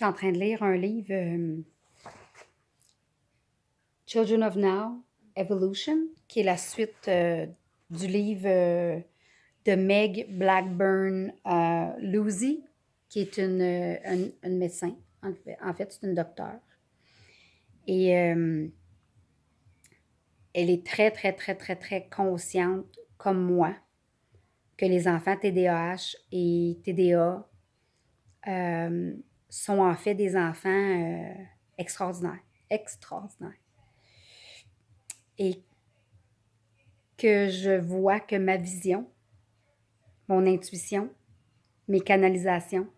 suis en train de lire un livre, Children of Now, Evolution, qui est la suite du livre de Meg Blackburn Lucy, qui est une médecin. En fait, c'est une docteure. Et elle est très, très, très, très, très consciente, comme moi, que les enfants TDAH et TDA sont en fait des enfants extraordinaires. Extraordinaires. Et que je vois que ma vision, mon intuition, mes canalisations,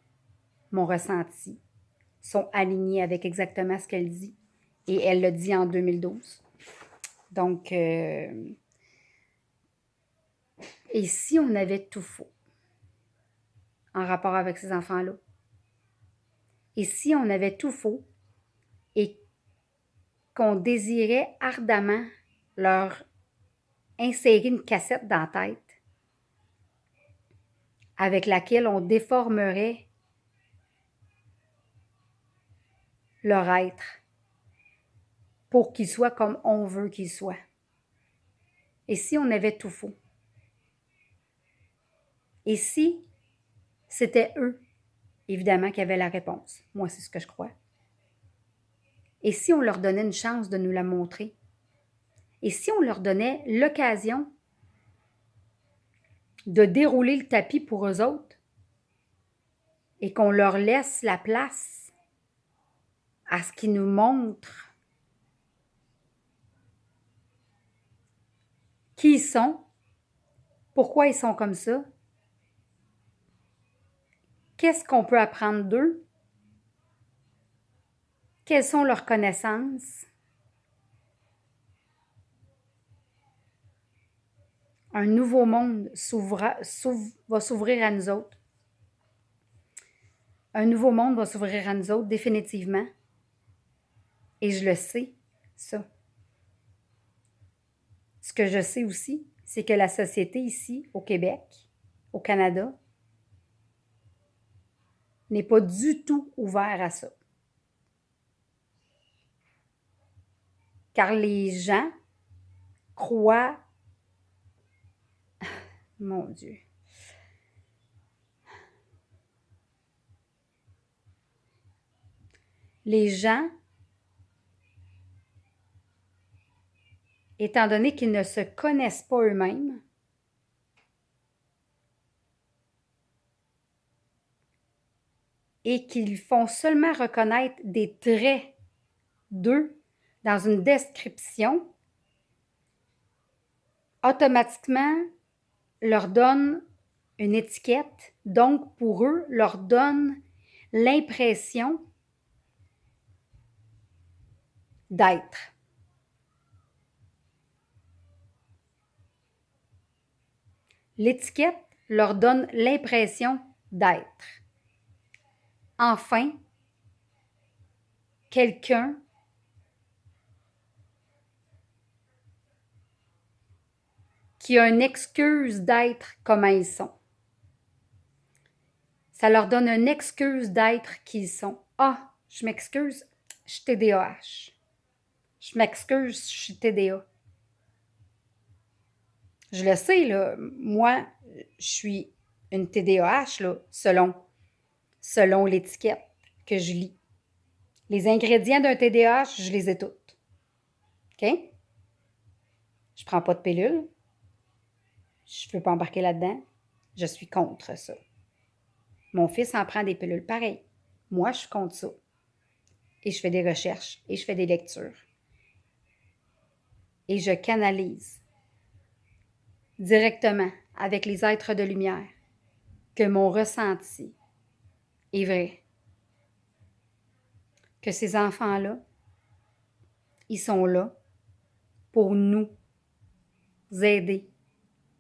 mon ressenti sont alignés avec exactement ce qu'elle dit. Et elle l'a dit en 2012. Donc, et si on avait tout faux en rapport avec ces enfants-là? Et si on avait tout faux et qu'on désirait ardemment leur insérer une cassette dans la tête avec laquelle on déformerait leur être pour qu'ils soient comme on veut qu'ils soient? Et si on avait tout faux? Et si c'était eux, évidemment, qui avaient la réponse? Moi, c'est ce que je crois. Et si on leur donnait une chance de nous la montrer? Et si on leur donnait l'occasion de dérouler le tapis pour eux autres et qu'on leur laisse la place à ce qu'ils nous montrent qui ils sont, pourquoi ils sont comme ça, qu'est-ce qu'on peut apprendre d'eux, quelles sont leurs connaissances, un nouveau monde va s'ouvrir à nous autres. Un nouveau monde va s'ouvrir à nous autres, définitivement. Et je le sais, ça. Ce que je sais aussi, c'est que la société ici, au Québec, au Canada, n'est pas du tout ouverte à ça. Car les gens croient... Mon Dieu. Les gens, étant donné qu'ils ne se connaissent pas eux-mêmes, et qu'ils font seulement reconnaître des traits d'eux dans une description, automatiquement leur donne une étiquette, donc pour eux, leur donne l'impression d'être. L'étiquette leur donne l'impression d'être. Enfin, quelqu'un qui a une excuse d'être comme ils sont. Ça leur donne une excuse d'être qui ils sont. Ah, je m'excuse, je suis TDAH. Je m'excuse, je suis TDA. Je le sais, là, moi, je suis une TDAH, là, selon l'étiquette que je lis. Les ingrédients d'un TDAH, je les ai toutes. OK? Je prends pas de pilule. Je ne veux pas embarquer là-dedans. Je suis contre ça. Mon fils en prend des pilules pareil. Moi, je suis contre ça. Et je fais des recherches et je fais des lectures. Et je canalise directement avec les êtres de lumière que mon ressenti est vrai. Que ces enfants-là, ils sont là pour nous aider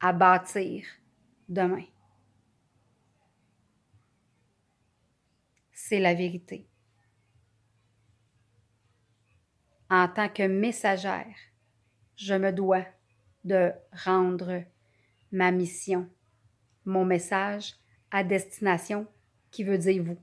à bâtir demain. C'est la vérité. En tant que messagère, je me dois de rendre ma mission, mon message à destination qui veut dire vous.